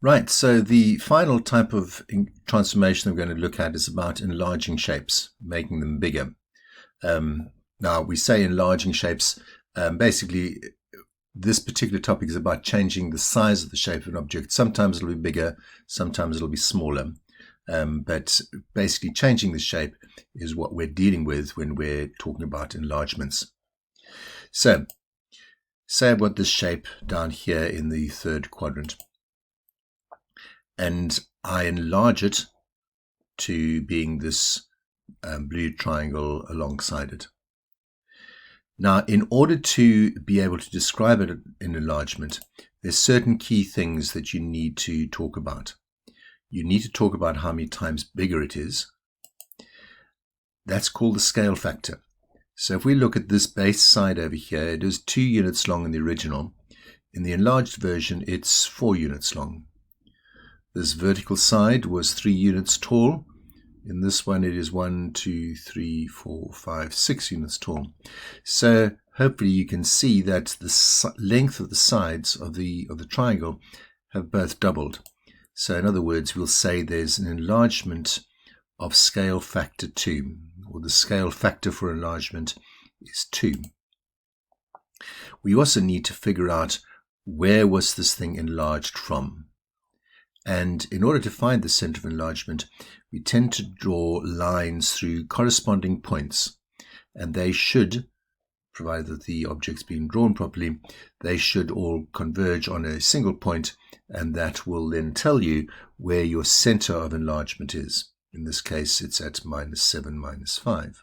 Right, so the final type of transformation I'm going to look at is about enlarging shapes, making them bigger. Now, we say enlarging shapes, basically, this particular topic is about changing the size of the shape of an object. Sometimes it'll be bigger, sometimes it'll be smaller. But basically, changing the shape is what we're dealing with when we're talking about enlargements. So, say I've got this shape down here in the third quadrant, and I enlarge it to being this blue triangle alongside it. Now, in order to be able to describe it in enlargement, there's certain key things that you need to talk about. You need to talk about how many times bigger it is. That's called the scale factor. So if we look at this base side over here, it is 2 units long in the original. In the enlarged version, it's 4 units long. This vertical side was 3 units tall. In this one, it is 1, 2, 3, 4, 5, 6 units tall. So hopefully you can see that the length of the sides of the triangle have both doubled. So in other words, we'll say there's an enlargement of scale factor 2, or the scale factor for enlargement is 2. We also need to figure out where was this thing enlarged from. And in order to find the center of enlargement, we tend to draw lines through corresponding points. And they should, provided that the object's been drawn properly, they should all converge on a single point, and that will then tell you where your center of enlargement is. In this case, it's at -7, -5.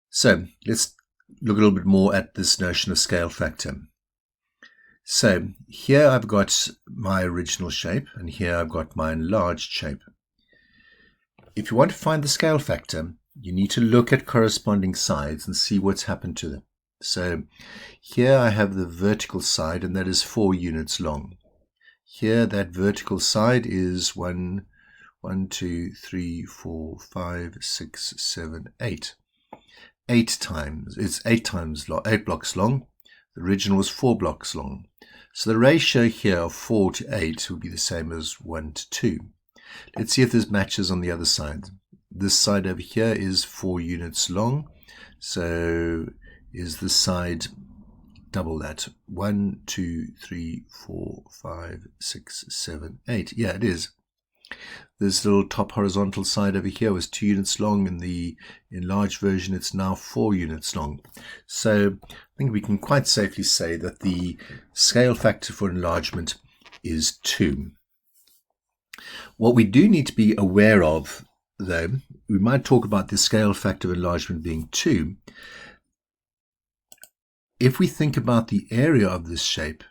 So let's look a little bit more at this notion of scale factor. So here I've got my original shape, and here I've got my enlarged shape. If you want to find the scale factor, you need to look at corresponding sides and see what's happened to them. So here I have the vertical side, and that is 4 units long. Here that vertical side is 1, 2, 3, 4, 5, 6, 7, 8. 8 times. It's 8 blocks long. The original was 4 blocks long. So the ratio here of 4 to 8 would be the same as 1 to 2. Let's see if this matches on the other side. This side over here is 4 units long. So is this side double that? 1, 2, 3, 4, 5, 6, 7, 8. Yeah, it is. This little top horizontal side over here was 2 units long. In the enlarged version, it's now 4 units long. So I think we can quite safely say that the scale factor for enlargement is 2. What we do need to be aware of, though, we might talk about the scale factor of enlargement being 2. If we think about the area of this shape,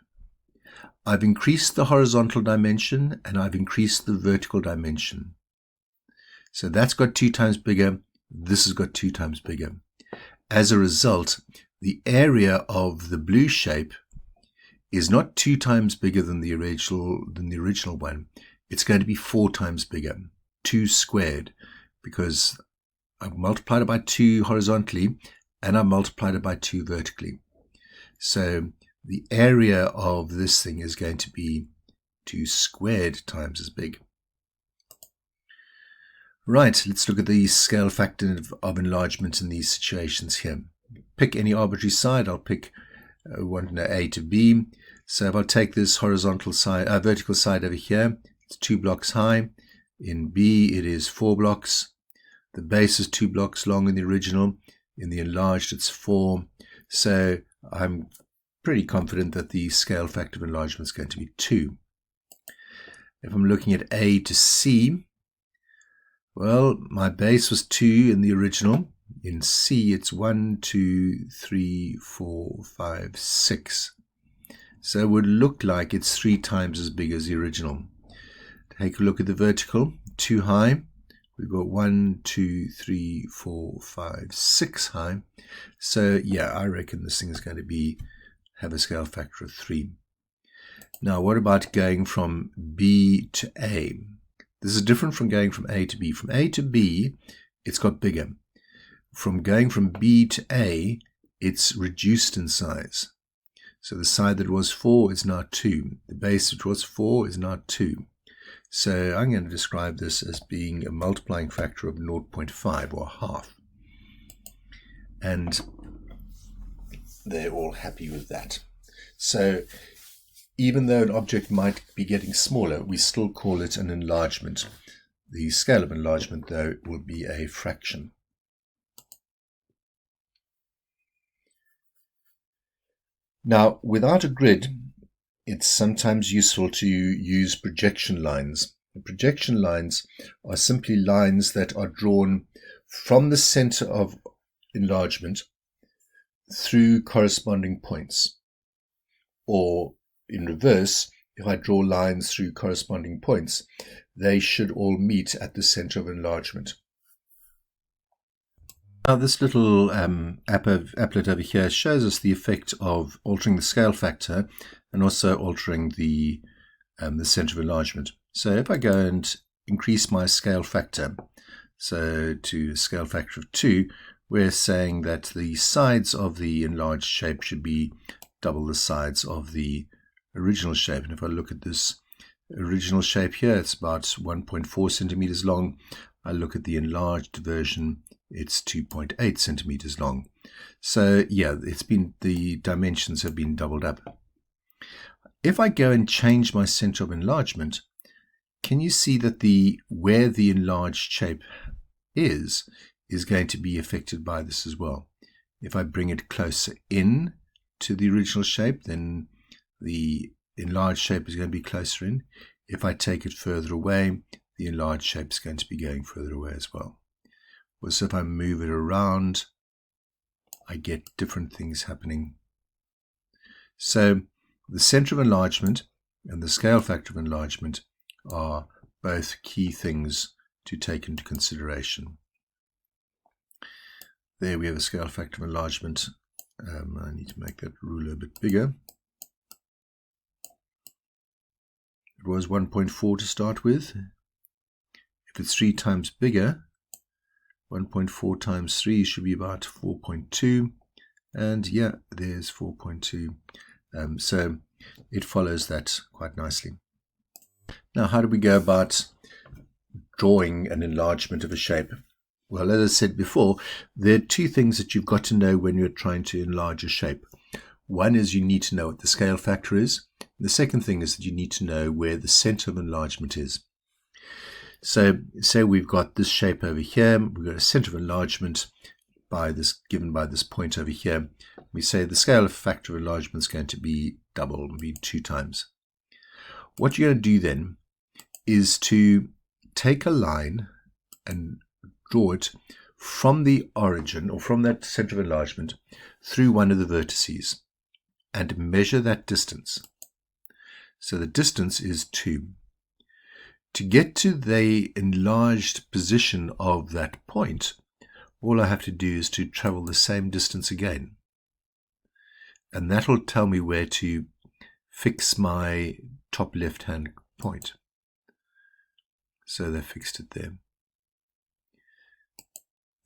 I've increased the horizontal dimension and I've increased the vertical dimension. So that's got 2 times bigger. This has got 2 times bigger. As a result, the area of the blue shape is not 2 times bigger than the original one. It's going to be 4 times bigger, 2 squared, because I've multiplied it by 2 horizontally and I've multiplied it by 2 vertically. So the area of this thing is going to be 2 squared times as big. Right, let's look at the scale factor of enlargement in these situations here. Pick any arbitrary side. I'll pick one A to B. So if I take this horizontal side, vertical side over here, it's 2 blocks high. In B, it is 4 blocks. The base is 2 blocks long in the original. In the enlarged, it's 4. So I'm pretty confident that the scale factor of enlargement is going to be 2. If I'm looking at A to C, well, my base was 2 in the original. In C, it's 1, 2, 3, 4, 5, 6. So it would look like it's 3 times as big as the original. Take a look at the vertical, 2 high. We've got 1, 2, 3, 4, 5, 6 high. So yeah, I reckon this thing is going to have a scale factor of 3. Now, what about going from B to A? This is different from going from A to B. From A to B, it's got bigger. From going from B to A, it's reduced in size. So the side that was 4 is now 2. The base which was 4 is now 2. So I'm going to describe this as being a multiplying factor of 0.5 or half. And they're all happy with that. So even though an object might be getting smaller, we still call it an enlargement. The scale of enlargement, though, will be a fraction. Now, without a grid, it's sometimes useful to use projection lines. The projection lines are simply lines that are drawn from the center of enlargement through corresponding points. Or in reverse, if I draw lines through corresponding points, they should all meet at the center of enlargement. Now this little applet over here shows us the effect of altering the scale factor and also altering the center of enlargement. So if I go and increase my scale factor, so to a scale factor of 2, we're saying that the sides of the enlarged shape should be double the sides of the original shape. And if I look at this original shape here, it's about 1.4 centimeters long. I look at the enlarged version, it's 2.8 centimeters long. So yeah, the dimensions have been doubled up. If I go and change my center of enlargement, can you see that where the enlarged shape is going to be affected by this as well? If I bring it closer in to the original shape, then the enlarged shape is going to be closer in. If I take it further away, the enlarged shape is going to be going further away as well. So if I move it around, I get different things happening. So the center of enlargement and the scale factor of enlargement are both key things to take into consideration. There we have a scale factor of enlargement. I need to make that ruler a bit bigger. It was 1.4 to start with. If it's 3 times bigger, 1.4 times 3 should be about 4.2. And yeah, there's 4.2. So it follows that quite nicely. Now, how do we go about drawing an enlargement of a shape? Well, as I said before, there are 2 things that you've got to know when you're trying to enlarge a shape. One is you need to know what the scale factor is. The second thing is that you need to know where the center of enlargement is. So say we've got this shape over here, we've got a center of enlargement given by this point over here. We say the scale factor of enlargement is going to be double, it'll be 2 times. What you're going to do then is to take a line and draw it from the origin or from that center of enlargement through one of the vertices and measure that distance. So the distance is 2. To get to the enlarged position of that point, all I have to do is to travel the same distance again. And that will tell me where to fix my top left-hand point. So they fixed it there.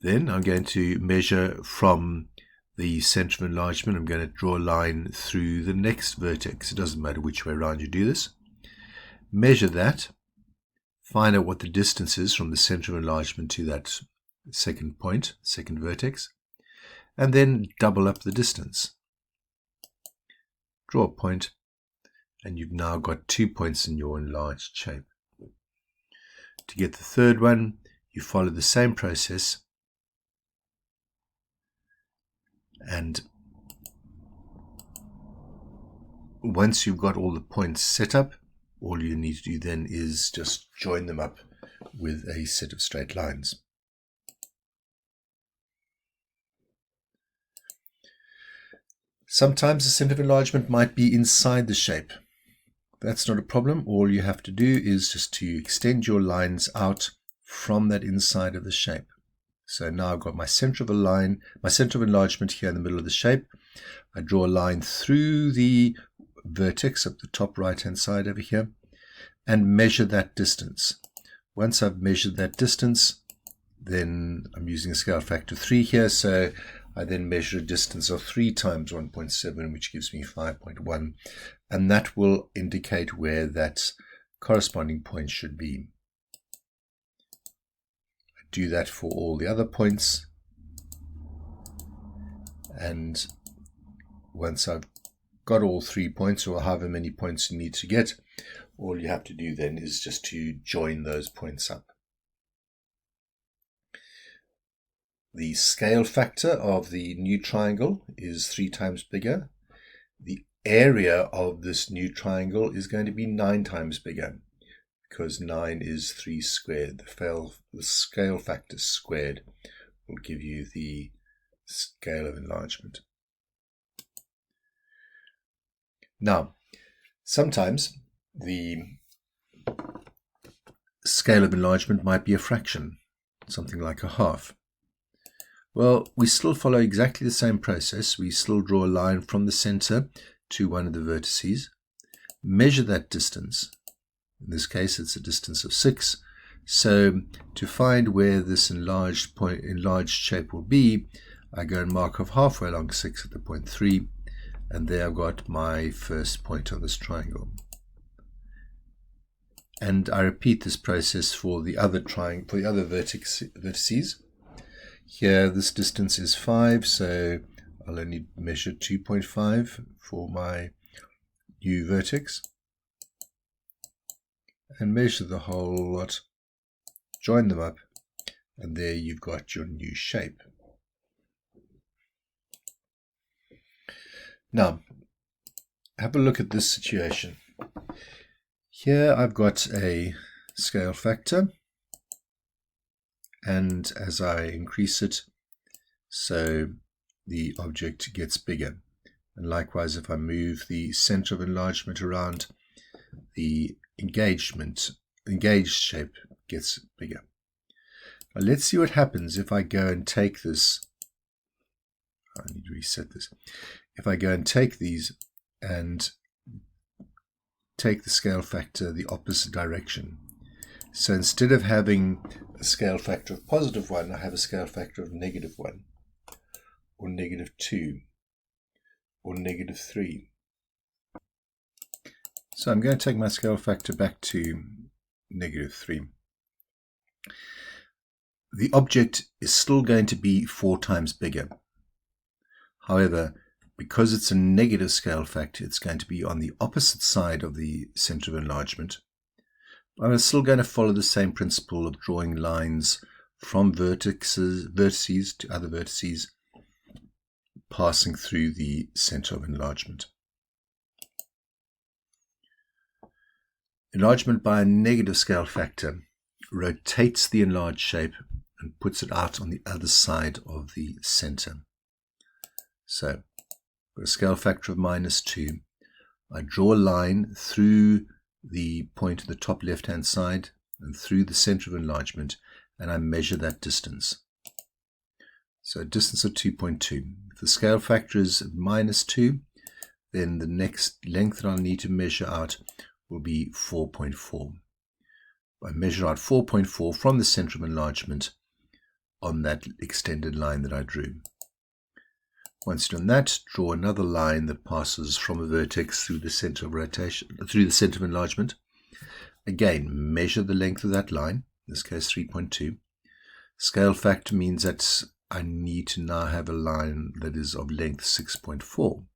Then I'm going to measure from the center of enlargement. I'm going to draw a line through the next vertex. It doesn't matter which way around you do this. Measure that. Find out what the distance is from the center of enlargement to that second point, second vertex. And then double up the distance. Draw a point. And you've now got 2 points in your enlarged shape. To get the third one, you follow the same process. And once you've got all the points set up, all you need to do then is just join them up with a set of straight lines. Sometimes the center of enlargement might be inside the shape. That's not a problem. All you have to do is just to extend your lines out from that inside of the shape. So now I've got my center of enlargement here in the middle of the shape. I draw a line through the vertex at the top right hand side over here and measure that distance. Once I've measured that distance, then I'm using a scale factor 3 here, so I then measure a distance of 3 times 1.7, which gives me 5.1, and that will indicate where that corresponding point should be. I do that for all the other points, and once I've got all 3 points, or however many points you need to get, all you have to do then is just to join those points up. The scale factor of the new triangle is 3 times bigger. The area of this new triangle is going to be 9 times bigger, because 9 is 3 squared. The scale factor squared will give you the scale of enlargement. Now, sometimes the scale of enlargement might be a fraction, something like a half. Well, we still follow exactly the same process. We still draw a line from the center to one of the vertices, measure that distance. In this case, it's a distance of 6. So to find where this enlarged shape will be, I go and mark off halfway along 6 at the point 3, and there I've got my first point on this triangle. And I repeat this process for the other vertices. Here, this distance is 5, so I'll only measure 2.5 for my new vertex. And measure the whole lot, join them up, and there you've got your new shape. Now, have a look at this situation. Here I've got a scale factor, and as I increase it, so the object gets bigger. And likewise, if I move the center of enlargement around, the engaged shape gets bigger. Now let's see what happens if I go and take this. I need to reset this. If I go and take these and take the scale factor the opposite direction. So instead of having a scale factor of +1, I have a scale factor of -1, or -2, or -3. So I'm going to take my scale factor back to -3. The object is still going to be 4 times bigger. However, because it's a negative scale factor, it's going to be on the opposite side of the center of enlargement. I'm still going to follow the same principle of drawing lines from vertices to other vertices, passing through the center of enlargement. Enlargement by a negative scale factor rotates the enlarged shape and puts it out on the other side of the center. So, with a scale factor of -2, I draw a line through the point at the top left-hand side and through the center of enlargement, and I measure that distance. So a distance of 2.2. If the scale factor is -2, then the next length that I'll need to measure out will be 4.4. I measure out 4.4 from the center of enlargement on that extended line that I drew. Once done that, draw another line that passes from a vertex through the center of enlargement. Again, measure the length of that line, in this case 3.2. Scale factor means that I need to now have a line that is of length 6.4.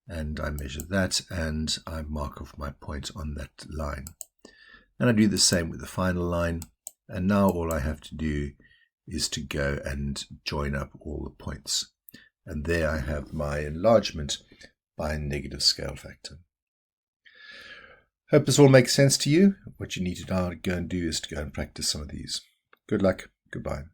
And I measure that and I mark off my point on that line. And I do the same with the final line. And now all I have to do is to go and join up all the points. And there I have my enlargement by a negative scale factor. Hope this all makes sense to you. What you need to now go and do is to go and practice some of these. Good luck. Goodbye.